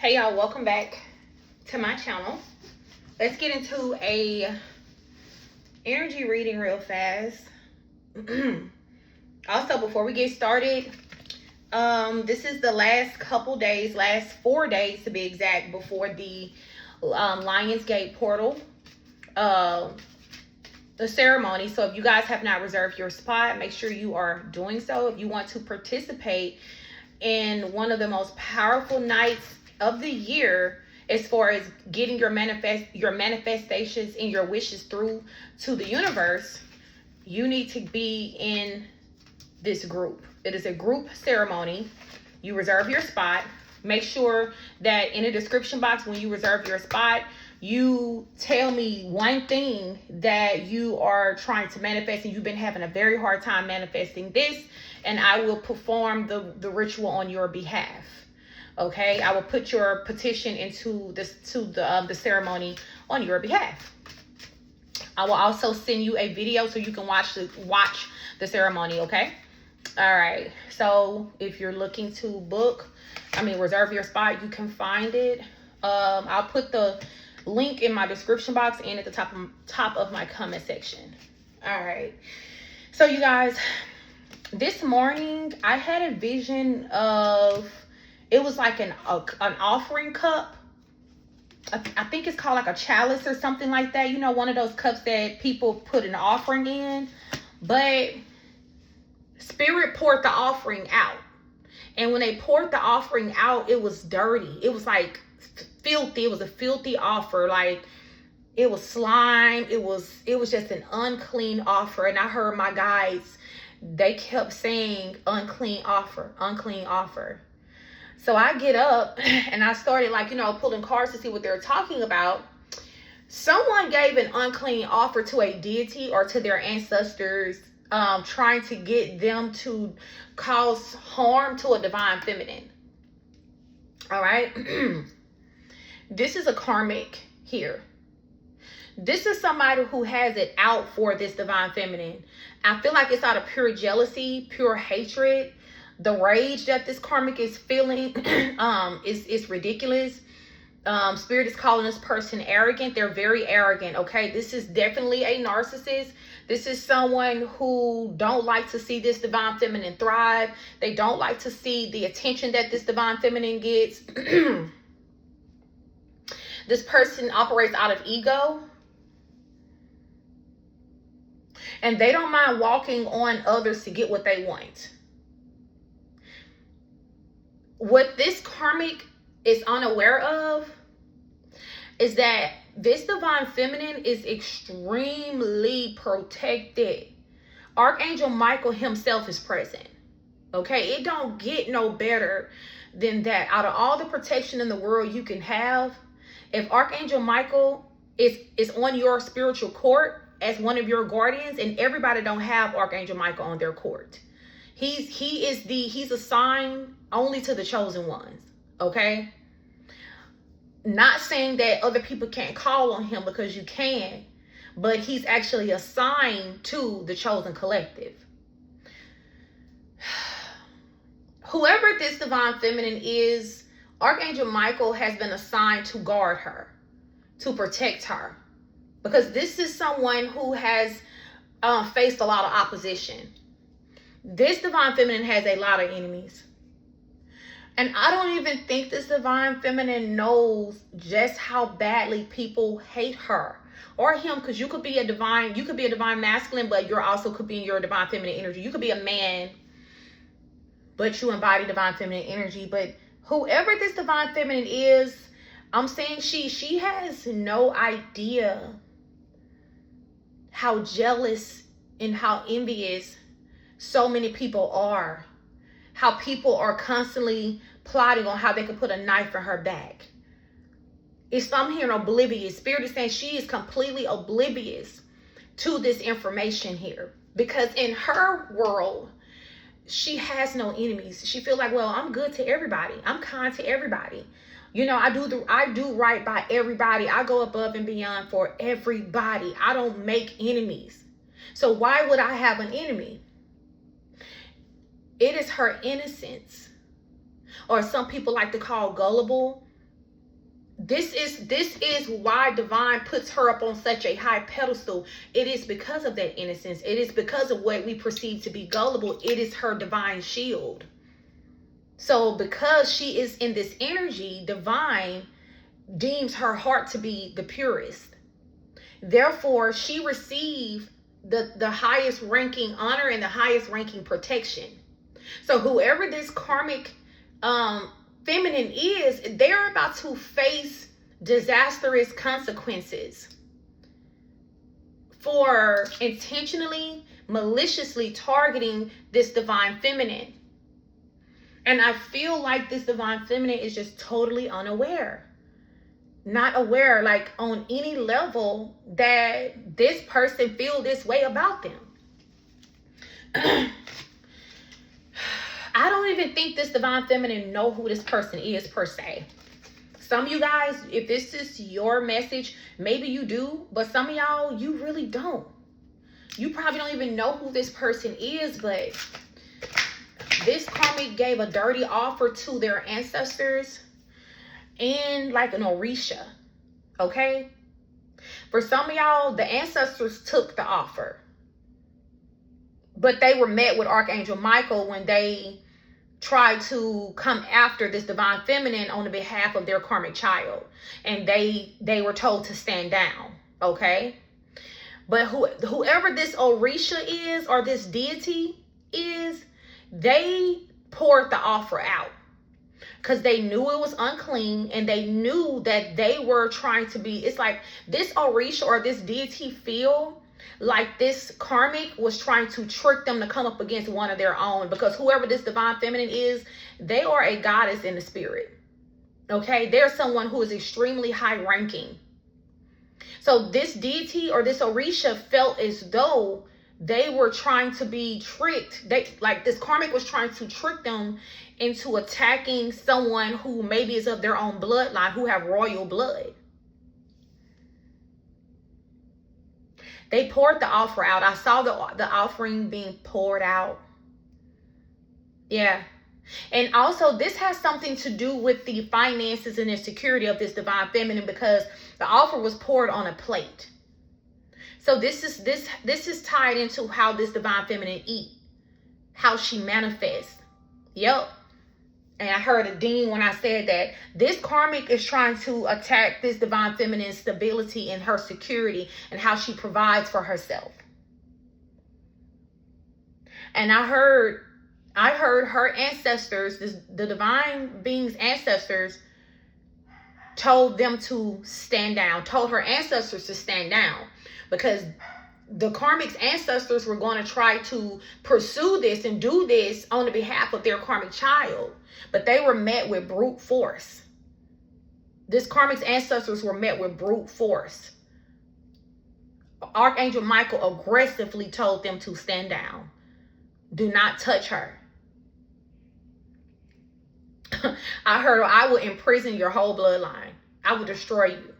Hey y'all, welcome back to my channel. Let's get into a energy reading real fast. Also, before we get started, this is the last couple days, last 4 days to be exact, before the Lionsgate Portal the ceremony. So if you guys have not reserved your spot, make sure you are doing so. If you want to participate in one of the most powerful nights of the year as far as getting your manifestations and your wishes through to the universe, you need to be in this group. It is a group ceremony. You reserve your spot. Make sure that in the description box when you reserve your spot, you tell me one thing that you are trying to manifest and you've been having a very hard time manifesting this, and I will perform the ritual on your behalf. Okay, I will put your petition into the ceremony on your behalf. I will also send you a video so you can watch the ceremony. Okay. All right. So if you're looking to reserve your spot, you can find it. I'll put the link in my description box and at the top of my comment section. All right. So you guys, this morning I had a vision of, it was like an offering cup. I think it's called like a chalice or something like that. You know, one of those cups that people put an offering in. But Spirit poured the offering out. And when they poured the offering out, it was dirty. It was like filthy. It was a filthy offer. Like, it was slime. It was just an unclean offer. And I heard my guides, they kept saying unclean offer, unclean offer. So I get up and I started pulling cards to see what they're talking about. Someone gave an unclean offer to a deity or to their ancestors, trying to get them to cause harm to a divine feminine. All right. This is a karmic here. This is somebody who has it out for this divine feminine. I feel like it's out of pure jealousy, pure hatred. The rage that this karmic is feeling is ridiculous. Spirit is calling this person arrogant. They're very arrogant. Okay. This is definitely a narcissist. This is someone who don't like to see this divine feminine thrive. They don't like to see the attention that this divine feminine gets. This person operates out of ego. And they don't mind walking on others to get what they want. What this karmic is unaware of is that this divine feminine is extremely protected. Archangel Michael himself is present. Okay, it don't get no better than that. Out of all the protection in the world you can have, if Archangel Michael is on your spiritual court as one of your guardians, and everybody don't have Archangel Michael on their court. He's assigned only to the chosen ones. Okay. Not saying that other people can't call on him, because you can, but he's actually assigned to the chosen collective. Whoever this divine feminine is, Archangel Michael has been assigned to guard her, to protect her, because this is someone who has faced a lot of opposition. This divine feminine has a lot of enemies. And I don't even think this divine feminine knows just how badly people hate her or him, because you could be a divine masculine, but you also could be in your divine feminine energy. You could be a man, but you embody divine feminine energy. But whoever this divine feminine is, I'm saying she has no idea how jealous and how envious so many people are. How people are constantly plotting on how they can put a knife in her back. I'm hearing oblivious. Spirit is saying she is completely oblivious to this information here. Because in her world, she has no enemies. She feels like, well, I'm good to everybody. I'm kind to everybody. You know, I do right by everybody. I go above and beyond for everybody. I don't make enemies. So why would I have an enemy? It is her innocence, or some people like to call gullible, This is why divine puts her up on such a high pedestal. It is because of that innocence. It is because of what we perceive to be gullible. It is her divine shield. So because she is in this energy, divine deems her heart to be the purest. Therefore, she received the highest ranking honor and the highest ranking protection. So whoever this karmic feminine is, they're about to face disastrous consequences for intentionally, maliciously targeting this divine feminine. And I feel like this divine feminine is just totally unaware. Not aware, like on any level, that this person feel this way about them. I don't even think this divine feminine know who this person is per se. Some of you guys, if this is your message, maybe you do, but some of y'all, you really don't. You probably don't even know who this person is, but this karmic gave a dirty offer to their ancestors and like an Orisha, okay? For some of y'all, the ancestors took the offer, but they were met with Archangel Michael when they tried to come after this divine feminine on the behalf of their karmic child, and they were told to stand down, okay? But whoever this Orisha is, or this deity is, they poured the offer out because they knew it was unclean, and they knew that they were trying to be, it's like this Orisha or this deity feel like this karmic was trying to trick them to come up against one of their own, because whoever this divine feminine is, they are a goddess in the spirit, okay? They're someone who is extremely high ranking. So this deity or this Orisha felt as though they were trying to be tricked. Like this karmic was trying to trick them into attacking someone who maybe is of their own bloodline, who have royal blood. They poured the offer out. I saw the offering being poured out. Yeah. And also this has something to do with the finances and the security of this divine feminine, because the offer was poured on a plate. So this is tied into how this divine feminine eat, how she manifests. Yep. And I heard a ding when I said that. This karmic is trying to attack this divine feminine's stability and her security and how she provides for herself. And I heard her ancestors, the divine being's ancestors, told them to stand down, told her ancestors to stand down, because the karmic's ancestors were going to try to pursue this and do this on the behalf of their karmic child, but they were met with brute force. This karmic's ancestors were met with brute force. Archangel Michael aggressively told them to stand down. Do not touch her. I heard, I will imprison your whole bloodline. I will destroy you.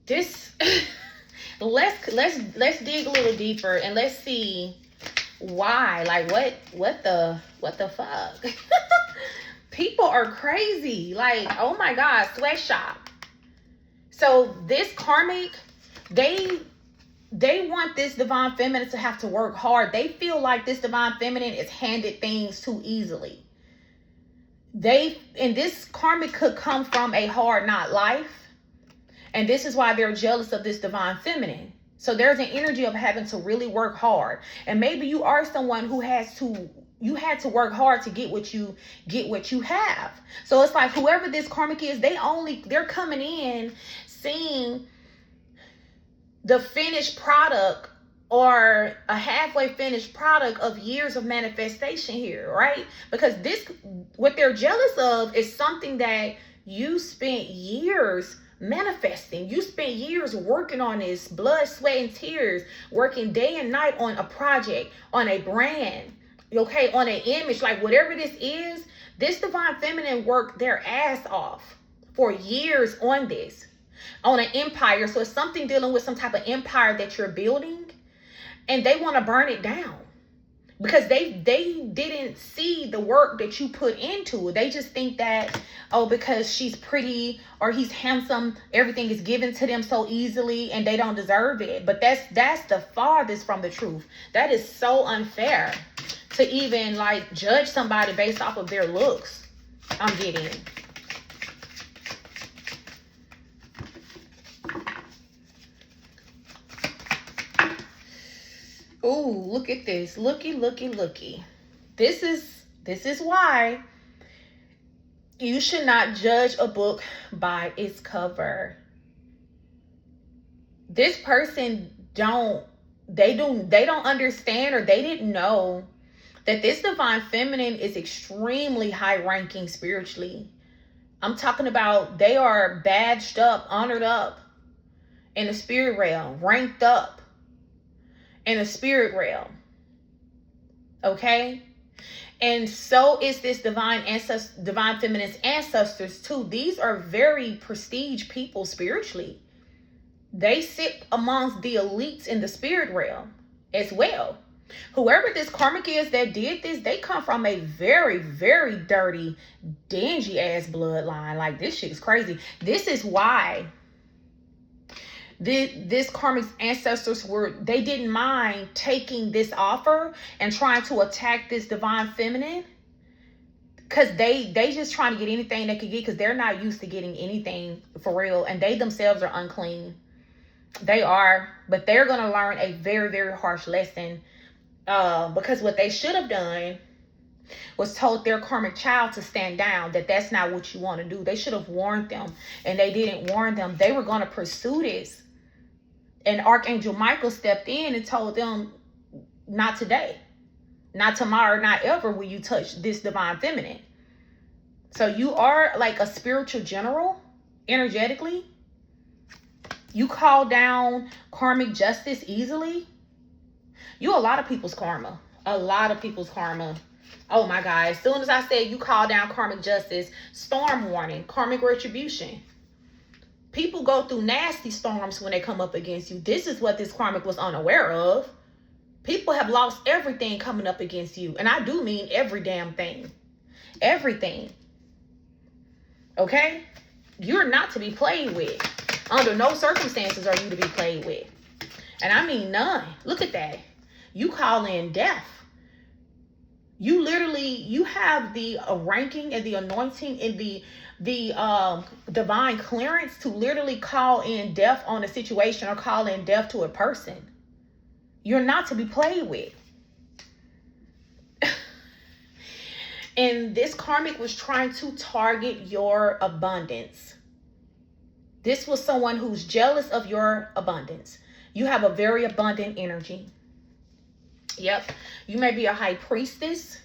This let's dig a little deeper and let's see why. Like what the fuck? People are crazy. Like, oh my God, sweatshop. So this karmic, they want this divine feminine to have to work hard. They feel like this divine feminine is handed things too easily. And this karmic could come from a hard knock life. And this is why they're jealous of this divine feminine. So there's an energy of having to really work hard. And maybe you are someone who you had to work hard to get what you have. So it's like whoever this karmic is, they're coming in seeing the finished product or a halfway finished product of years of manifestation here, right? Because what they're jealous of is something that you spent years manifesting. You spent years working on this, blood, sweat, and tears, working day and night on a project, on a brand, okay, on an image, like whatever this is. This divine feminine worked their ass off for years on this, on an empire. So it's something dealing with some type of empire that you're building, and they want to burn it down. because they didn't see the work that you put into it. They just think that, oh, because she's pretty or he's handsome, everything is given to them so easily and they don't deserve it. But that's the farthest from the truth. That is so unfair to even like judge somebody based off of their looks. I'm getting. Ooh, look at this. Looky. This is why you should not judge a book by its cover. This person don't understand, or they didn't know that this divine feminine is extremely high ranking spiritually. I'm talking about they are badged up, honored up in the spirit realm, ranked up in a spirit realm. Okay? And so is this divine feminine's ancestors too. These are very prestige people spiritually. They sit amongst the elites in the spirit realm as well. Whoever this karmic is that did this, they come from a very, very dirty, dingy ass bloodline. Like, this shit is crazy. This is why this karmic's ancestors they didn't mind taking this offer and trying to attack this divine feminine, because they just trying to get anything they could get, because they're not used to getting anything for real, and they themselves are unclean. They are, but they're going to learn a very, very harsh lesson, because what they should have done was told their karmic child to stand down, that's not what you want to do. They should have warned them, and they didn't warn them. They were going to pursue this. And Archangel Michael stepped in and told them, not today, not tomorrow, not ever will you touch this divine feminine. So you are like a spiritual general, energetically. You call down karmic justice easily. You a lot of people's karma. A lot of people's karma. Oh my God. As soon as I said you call down karmic justice, storm warning, karmic retribution. People go through nasty storms when they come up against you. This is what this karmic was unaware of. People have lost everything coming up against you. And I do mean every damn thing. Everything. Okay? You're not to be played with. Under no circumstances are you to be played with. And I mean none. Look at that. You call in death. You literally, you have the ranking and the anointing and the divine clearance to literally call in death on a situation or call in death to a person. You're not to be played with. And this karmic was trying to target your abundance. This was someone who's jealous of your abundance. You have a very abundant energy. Yep. You may be a high priestess.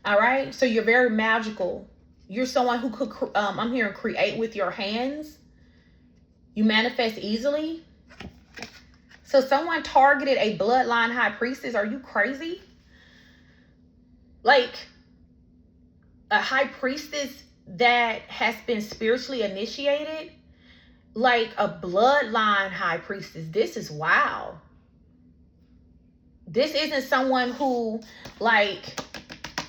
All right. So you're very magical. You're someone who could, I'm hearing, create with your hands. You manifest easily. So someone targeted a bloodline high priestess. Are you crazy? Like a high priestess that has been spiritually initiated. Like a bloodline high priestess. This is wow. This isn't someone who, like,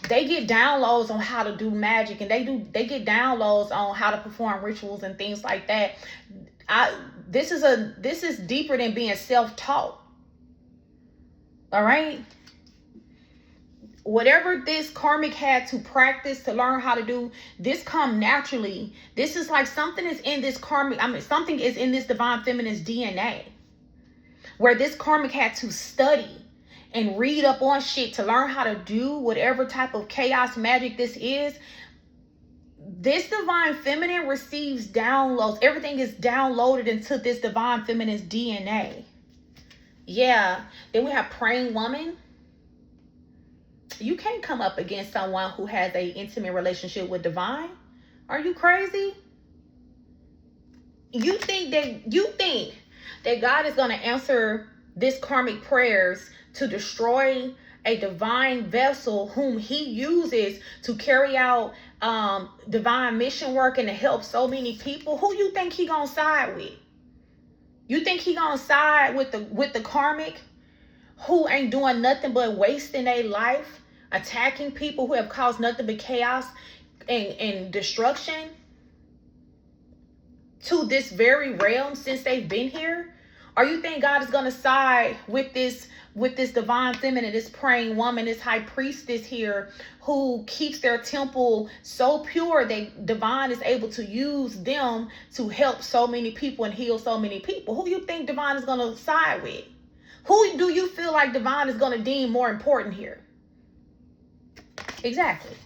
they get downloads on how to do magic, and they get downloads on how to perform rituals and things like that. This is deeper than being self-taught. All right? Whatever this karmic had to practice to learn how to do, this come naturally. This is like something is in this karmic, something is in this divine feminine's DNA, where this karmic had to study and read up on shit to learn how to do whatever type of chaos magic this is. This divine feminine receives downloads. Everything is downloaded into this divine feminine's DNA. Yeah. Then we have praying woman. You can't come up against someone who has an intimate relationship with divine. Are you crazy? You think that God is going to answer this karmic prayers to destroy a divine vessel whom he uses to carry out divine mission work and to help so many people? Who you think he gonna side with? You think he gonna side with the karmic who ain't doing nothing but wasting their life, attacking people who have caused nothing but chaos and destruction to this very realm since they've been here? Or you think God is going to side with this divine feminine, this praying woman, this high priestess here who keeps their temple so pure that divine is able to use them to help so many people and heal so many people? Who you think divine is going to side with? Who do you feel like divine is going to deem more important here? Exactly.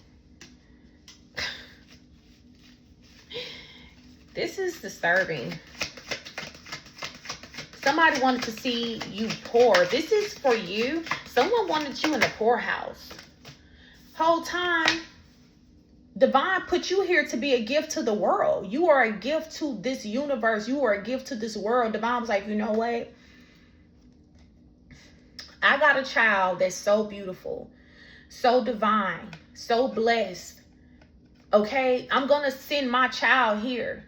This is disturbing. Somebody wanted to see you poor. This is for you. Someone wanted you in the poorhouse. Whole time, divine put you here to be a gift to the world. You are a gift to this universe. You are a gift to this world. Divine was like, you know what? I got a child that's so beautiful, so divine, so blessed. Okay? I'm going to send my child here.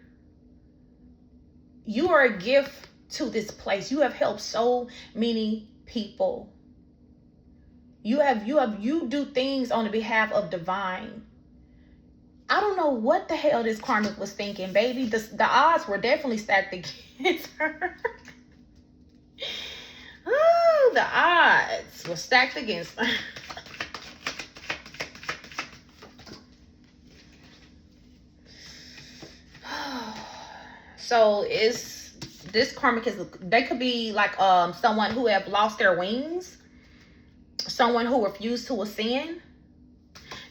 You are a gift to this place. You have helped so many people. You do things on the behalf of divine. I don't know what the hell this karmic was thinking, baby. The odds were definitely stacked against her. Oh, the odds were stacked against her. So this karmic they could be like someone who have lost their wings, someone who refused to ascend.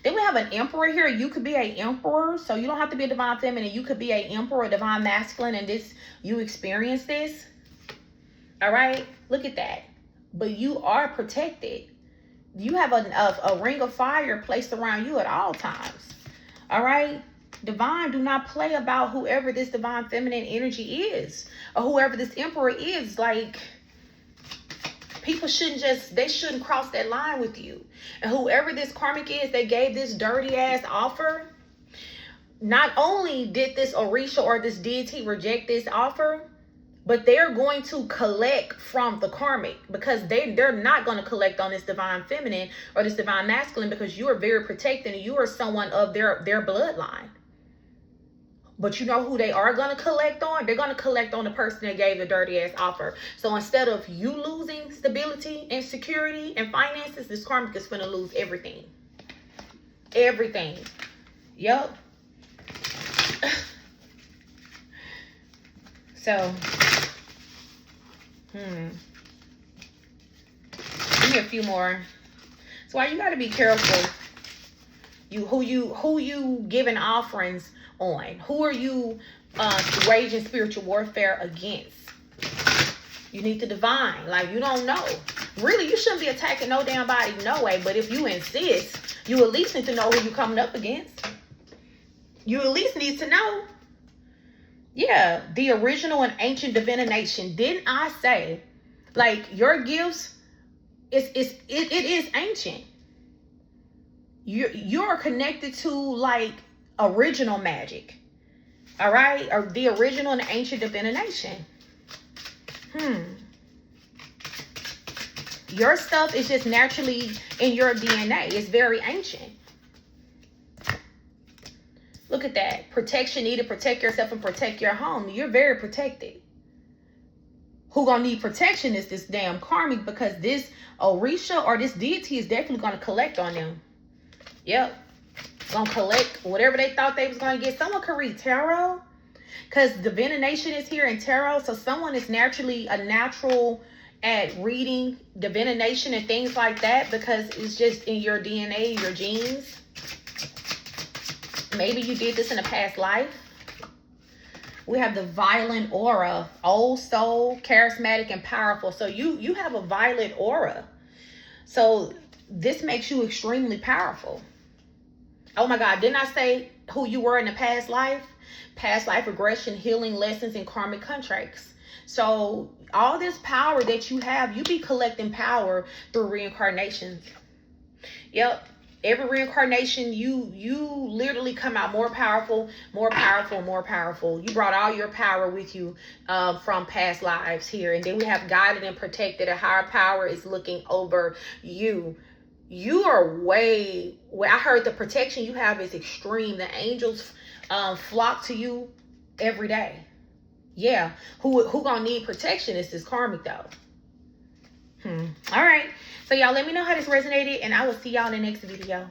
Then we have an emperor here. You could be an emperor, so you don't have to be a divine feminine. You could be an emperor, a divine masculine, and you experience this. All right, look at that. But you are protected. You have a ring of fire placed around you at all times. All right. Divine, do not play about whoever this divine feminine energy is, or whoever this emperor is. Like, people shouldn't cross that line with you. And whoever this karmic is, they gave this dirty ass offer. Not only did this Orisha or this deity reject this offer, but they're going to collect from the karmic, because they're not going to collect on this divine feminine or this divine masculine, because you are very protected and you are someone of their bloodline. But you know who they are going to collect on? They're going to collect on the person that gave the dirty ass offer. So instead of you losing stability and security and finances, this karmic is going to lose everything. Everything. Yep. So, give me a few more. So why you got to be careful. Who you giving offerings on? Who are you waging spiritual warfare against? You need to divine. Like, you don't know. Really, you shouldn't be attacking no damn body no way. But if you insist, you at least need to know who you're coming up against. You at least need to know. Yeah, the original and ancient divination. Didn't I say, like, your gifts, it is ancient. You're connected to, like, original magic. All right? Or the original and ancient divination. Your stuff is just naturally in your DNA. It's very ancient. Look at that. Protection needed. Protect yourself and protect your home. You're very protected. Who gonna need protection is this damn karmic, because this Orisha or this deity is definitely gonna collect on them. Yep. Gonna collect whatever they thought they was gonna get. Someone could read tarot, because divination is here in tarot. So someone is naturally a natural at reading divination and things like that, because it's just in your DNA, your genes. Maybe you did this in a past life. We have the violent aura, old soul, charismatic and powerful. So you have a violet aura. So this makes you extremely powerful. Oh my God, didn't I say who you were in a past life? Past life regression, healing lessons, and karmic contracts. So all this power that you have, you be collecting power through reincarnations. Yep. Every reincarnation, you literally come out more powerful, more powerful, more powerful. You brought all your power with you from past lives here. And then we have guided and protected. A higher power is looking over you. You are way, I heard the protection you have is extreme. The angels flock to you every day. Yeah. Who gonna need protection is this karmic though. All right. So y'all let me know how this resonated, and I will see y'all in the next video.